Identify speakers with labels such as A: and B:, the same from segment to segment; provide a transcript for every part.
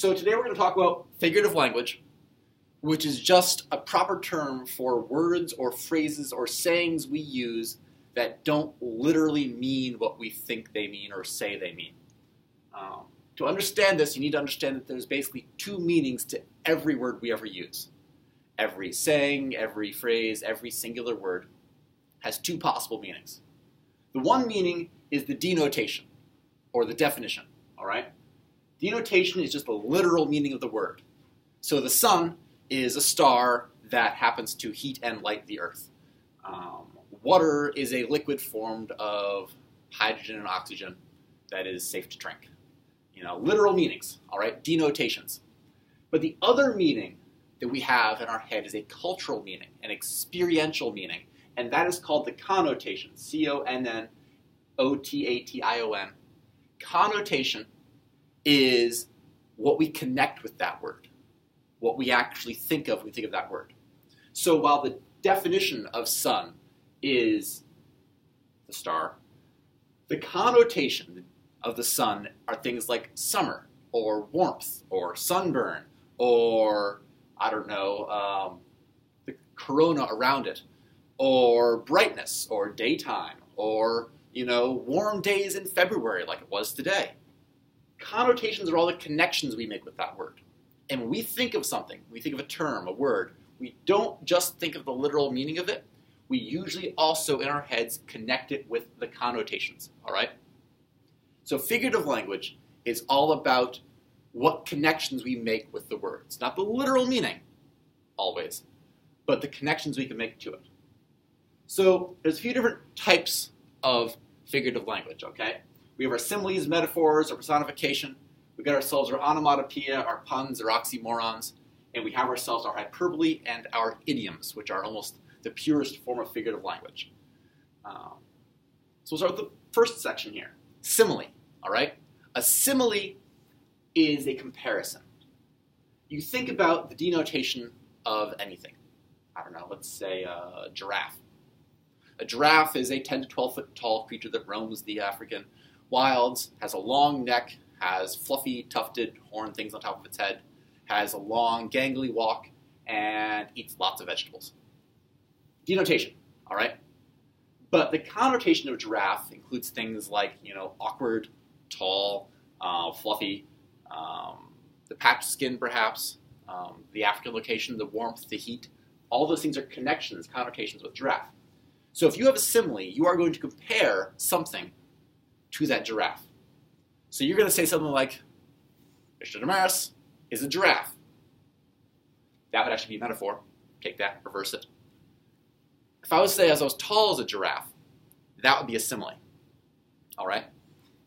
A: So today we're going to talk about figurative language, which is just a proper term for words or phrases or sayings we use that don't literally mean what we think they mean or say they mean. To understand this, you need to understand that there's basically two meanings to every word we ever use. Every saying, every phrase, every singular word has two possible meanings. The one meaning is the denotation, or the definition, all right? Denotation is just the literal meaning of the word. So the sun is a star that happens to heat and light the earth. Water is a liquid formed of hydrogen and oxygen that is safe to drink. Literal meanings, all right, denotations. But the other meaning that we have in our head is a cultural meaning, an experiential meaning, and that is called the connotation, Connotation. Connotation is what we connect with that word, what we actually think of when we think of that word. So while the definition of sun is the star, the connotation of the sun are things like summer, or warmth, or sunburn, or, the corona around it, or brightness, or daytime, or, warm days in February like it was today. Connotations are all the connections we make with that word. And when we think of something, we think of a term, a word, we don't just think of the literal meaning of it, we usually also in our heads connect it with the connotations, all right? So figurative language is all about what connections we make with the words. Not the literal meaning, always, but the connections we can make to it. So there's a few different types of figurative language, okay? We have our similes, metaphors, our personification. We've got ourselves our onomatopoeia, our puns, our oxymorons, and we have ourselves our hyperbole and our idioms, which are almost the purest form of figurative language. So we'll start with the first section here. Simile, all right? A simile is a comparison. You think about the denotation of anything. Let's say a giraffe. A giraffe is a 10 to 12 foot tall creature that roams the African wilds, has a long neck, has fluffy, tufted horn things on top of its head, has a long, gangly walk, and eats lots of vegetables. Denotation, all right? But the connotation of giraffe includes things like, awkward, tall, fluffy, the patched skin perhaps, the African location, the warmth, the heat. All those things are connections, connotations with giraffe. So if you have a simile, you are going to compare something to that giraffe. So you're going to say something like, Mr. Damaris is a giraffe. That would actually be a metaphor. Take that, reverse it. If I was to say as I was tall as a giraffe, that would be a simile. All right?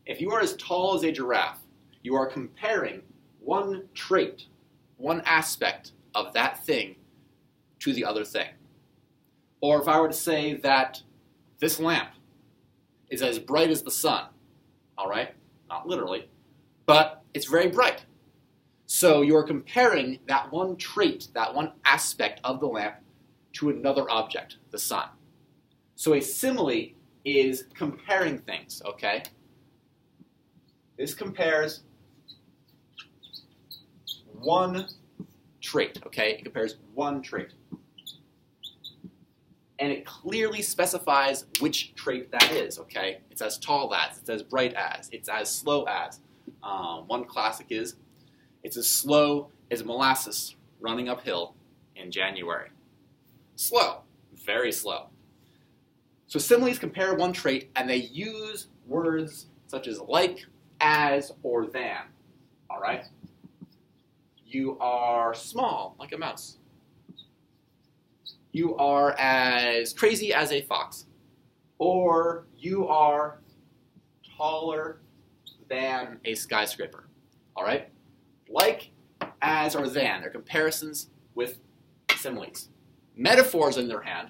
A: If you are as tall as a giraffe, you are comparing one trait, one aspect of that thing to the other thing. Or if I were to say that this lamp is as bright as the sun, all right? Not literally, but it's very bright. So you're comparing that one trait, that one aspect of the lamp to another object, the sun. So a simile is comparing things, okay? This compares one trait, okay? It compares one trait. And it clearly specifies which trait that is, okay? It's as tall as, it's as bright as, it's as slow as. One classic is, it's as slow as molasses running uphill in January. Slow, very slow. So similes compare one trait, and they use words such as like, as, or than, all right? You are small, like a mouse. You are as crazy as a fox. Or you are taller than a skyscraper. All right? Like, as, or than are comparisons with similes. Metaphors, on the other hand,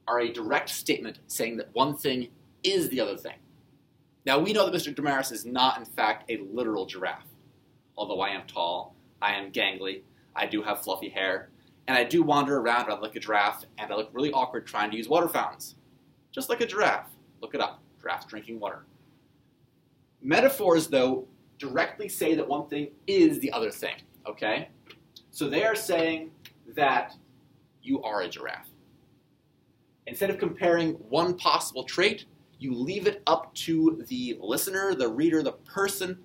A: are a direct statement saying that one thing is the other thing. Now, we know that Mr. Damaris is not, in fact, a literal giraffe. Although I am tall, I am gangly, I do have fluffy hair, and I do wander around like a giraffe, and I look really awkward trying to use water fountains. Just like a giraffe. Look it up. Giraffes drinking water. Metaphors, though, directly say that one thing is the other thing, okay? So they are saying that you are a giraffe. Instead of comparing one possible trait, you leave it up to the listener, the reader, the person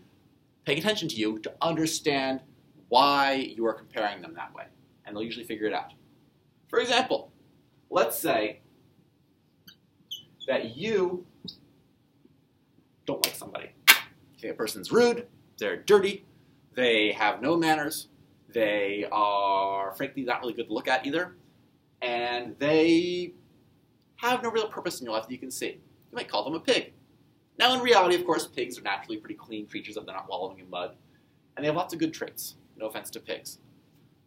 A: paying attention to you to understand why you are comparing them that way. And they'll usually figure it out. For example, let's say that you don't like somebody. You think a person's rude, they're dirty, they have no manners, they are frankly not really good to look at either, and they have no real purpose in your life that you can see. You might call them a pig. Now in reality, of course, pigs are naturally pretty clean creatures if they're not wallowing in mud, and they have lots of good traits. No offense to pigs.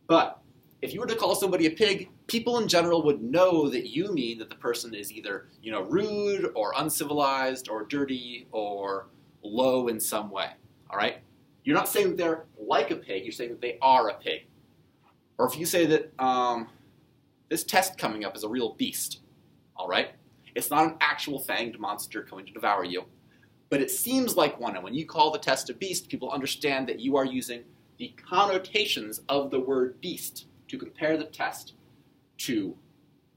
A: But if you were to call somebody a pig, people in general would know that you mean that the person is either, rude or uncivilized or dirty or low in some way, all right? You're not saying that they're like a pig, you're saying that they are a pig. Or if you say that this test coming up is a real beast, all right? It's not an actual fanged monster coming to devour you, but it seems like one, and when you call the test a beast, people understand that you are using the connotations of the word beast to compare the test to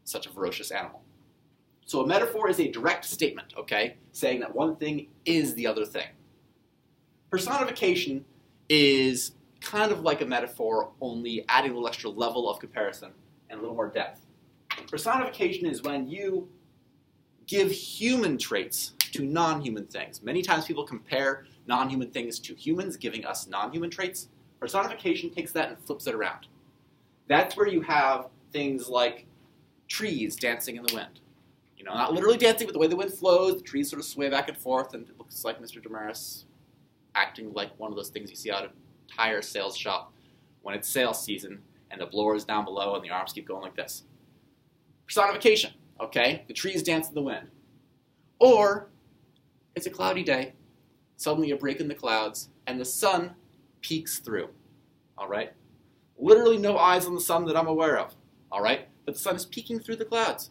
A: such a ferocious animal. So a metaphor is a direct statement, okay, saying that one thing is the other thing. Personification is kind of like a metaphor, only adding a little extra level of comparison and a little more depth. Personification is when you give human traits to non-human things. Many times people compare non-human things to humans, giving us non-human traits. Personification takes that and flips it around. That's where you have things like trees dancing in the wind. Not literally dancing, but the way the wind flows, the trees sort of sway back and forth, and it looks like Mr. Damaris acting like one of those things you see out of a tire sales shop when it's sales season, and the blower is down below, and the arms keep going like this. Personification, okay? The trees dance in the wind. Or, it's a cloudy day, suddenly a break in the clouds, and the sun peeks through, all right? Literally no eyes on the sun that I'm aware of, all right? But the sun is peeking through the clouds,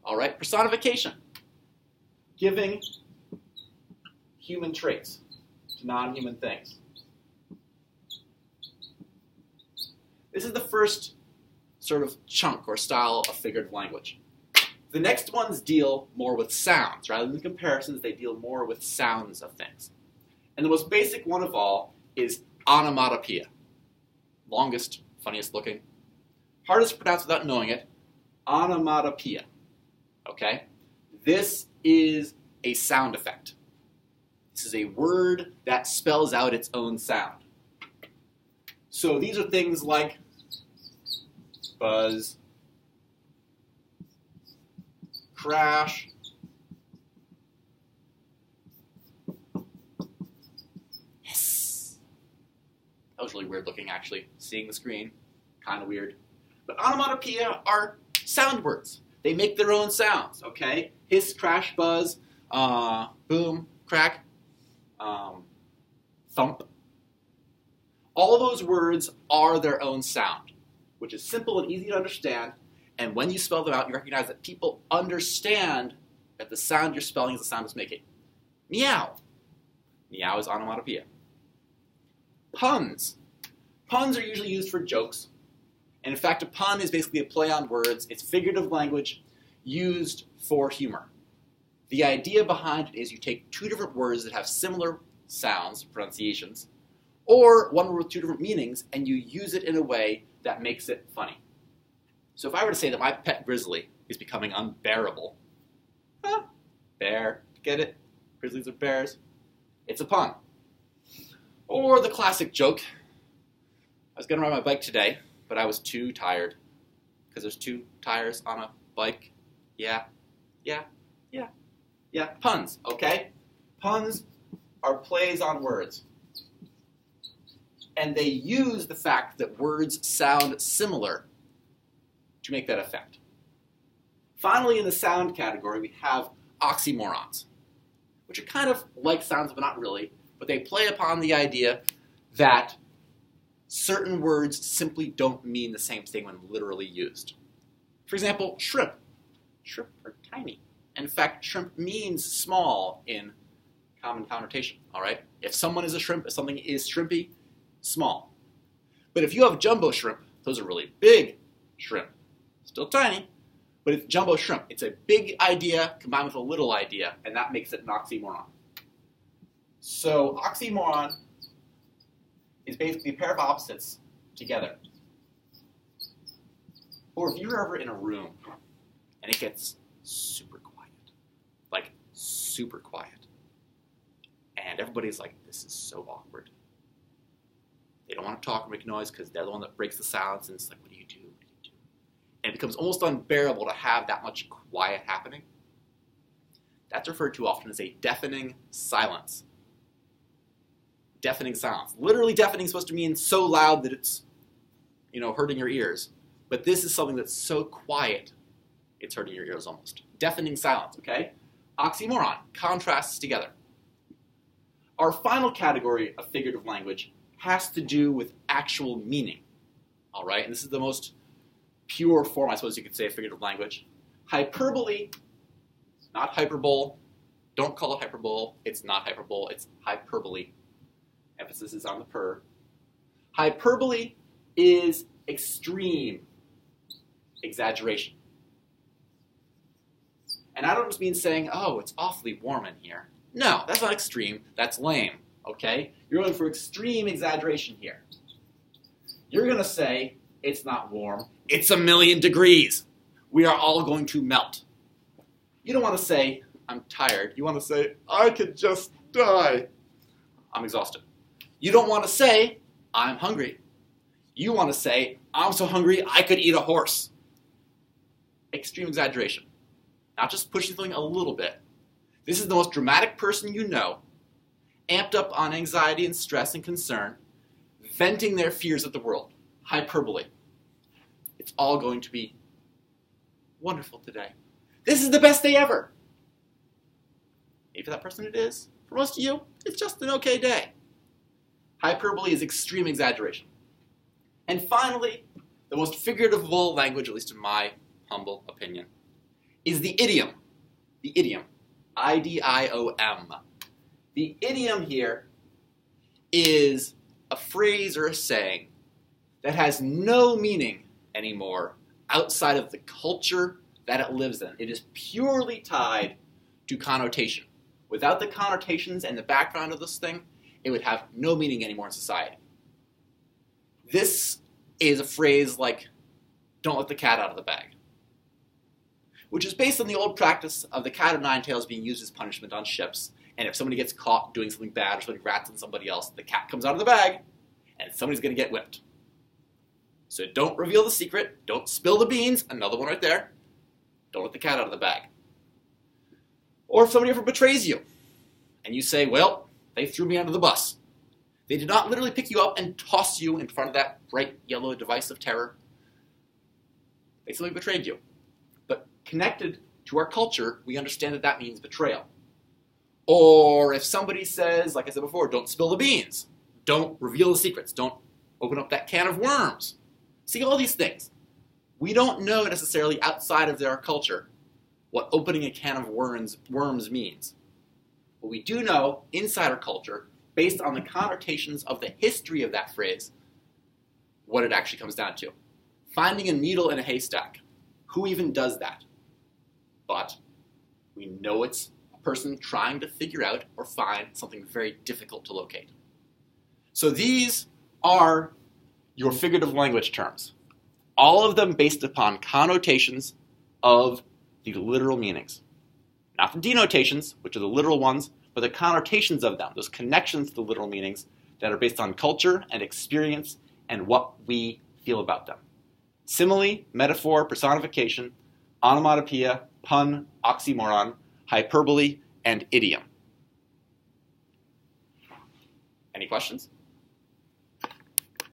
A: all right? Personification, giving human traits to non-human things. This is the first sort of chunk or style of figurative language. The next ones deal more with sounds. Rather than comparisons, they deal more with sounds of things. And the most basic one of all is onomatopoeia. Longest, funniest looking. Hardest to pronounce without knowing it. Onomatopoeia. Okay? This is a sound effect. This is a word that spells out its own sound. So these are things like buzz, crash, hiss. That was really weird looking, actually. Seeing the screen, kind of weird. But onomatopoeia are sound words. They make their own sounds, okay? Hiss, crash, buzz, boom, crack, thump. All those words are their own sound, which is simple and easy to understand. And when you spell them out, you recognize that people understand that the sound you're spelling is the sound it's making. Meow. Meow is onomatopoeia. Puns. Puns are usually used for jokes. And in fact, a pun is basically a play on words. It's figurative language used for humor. The idea behind it is you take two different words that have similar sounds, pronunciations, or one word with two different meanings, and you use it in a way that makes it funny. So if I were to say that my pet grizzly is becoming unbearable, bear, get it? Grizzlies are bears. It's a pun. Or the classic joke, I was going to ride my bike today, but I was too tired. Because there's two tires on a bike. Yeah. Puns, okay? Puns are plays on words. And they use the fact that words sound similar to make that effect. Finally, in the sound category, we have oxymorons, which are kind of like sounds, but not really. But they play upon the idea that certain words simply don't mean the same thing when literally used. For example, shrimp. Shrimp are tiny. In fact, shrimp means small in common connotation, all right? If someone is a shrimp, if something is shrimpy, small. But if you have jumbo shrimp, those are really big shrimp. Still tiny, but it's jumbo shrimp. It's a big idea combined with a little idea, and that makes it an oxymoron. So oxymoron is basically a pair of opposites together. Or if you're ever in a room and it gets super quiet, like super quiet, and everybody's like, this is so awkward. They don't want to talk or make noise because they're the one that breaks the silence, and it's like, what do you do? What do you do? And it becomes almost unbearable to have that much quiet happening. That's referred to often as a deafening silence. Deafening silence. Literally deafening is supposed to mean so loud that it's, hurting your ears. But this is something that's so quiet, it's hurting your ears almost. Deafening silence, okay? Oxymoron, contrasts together. Our final category of figurative language has to do with actual meaning, all right? And this is the most pure form, I suppose you could say, of figurative language. Hyperbole, not hyperbole. Don't call it hyperbole. It's not hyperbole. It's hyperbole. Emphasis is on the per. Hyperbole is extreme exaggeration. And I don't just mean saying, oh, it's awfully warm in here. No, that's not extreme. That's lame, okay? You're going for extreme exaggeration here. You're going to say, it's not warm. It's 1,000,000 degrees. We are all going to melt. You don't want to say, I'm tired. You want to say, I could just die. I'm exhausted. You don't want to say, I'm hungry. You want to say, I'm so hungry I could eat a horse. Extreme exaggeration. Not just pushing something a little bit. This is the most dramatic person you know, amped up on anxiety and stress and concern, venting their fears at the world. Hyperbole. It's all going to be wonderful today. This is the best day ever. Maybe for that person it is. For most of you, it's just an okay day. Hyperbole is extreme exaggeration. And finally, the most figurative of all language, at least in my humble opinion, is the idiom. The idiom. I-D-I-O-M. The idiom here is a phrase or a saying that has no meaning anymore outside of the culture that it lives in. It is purely tied to connotation. Without the connotations and the background of this thing, it would have no meaning anymore in society. This is a phrase like, don't let the cat out of the bag, which is based on the old practice of the cat o' nine tails being used as punishment on ships. And if somebody gets caught doing something bad or somebody rats on somebody else, the cat comes out of the bag and somebody's going to get whipped. So don't reveal the secret. Don't spill the beans. Another one right there. Don't let the cat out of the bag. Or if somebody ever betrays you and you say, well, they threw me under the bus. They did not literally pick you up and toss you in front of that bright yellow device of terror. They simply betrayed you. But connected to our culture, we understand that that means betrayal. Or if somebody says, like I said before, don't spill the beans. Don't reveal the secrets. Don't open up that can of worms. See, all these things. We don't know necessarily outside of our culture what opening a can of worms means. But we do know inside our culture, based on the connotations of the history of that phrase, what it actually comes down to. Finding a needle in a haystack. Who even does that? But we know it's a person trying to figure out or find something very difficult to locate. So these are your figurative language terms. All of them based upon connotations of the literal meanings. Not the denotations, which are the literal ones, but the connotations of them, those connections to the literal meanings that are based on culture and experience and what we feel about them. Simile, metaphor, personification, onomatopoeia, pun, oxymoron, hyperbole, and idiom. Any questions?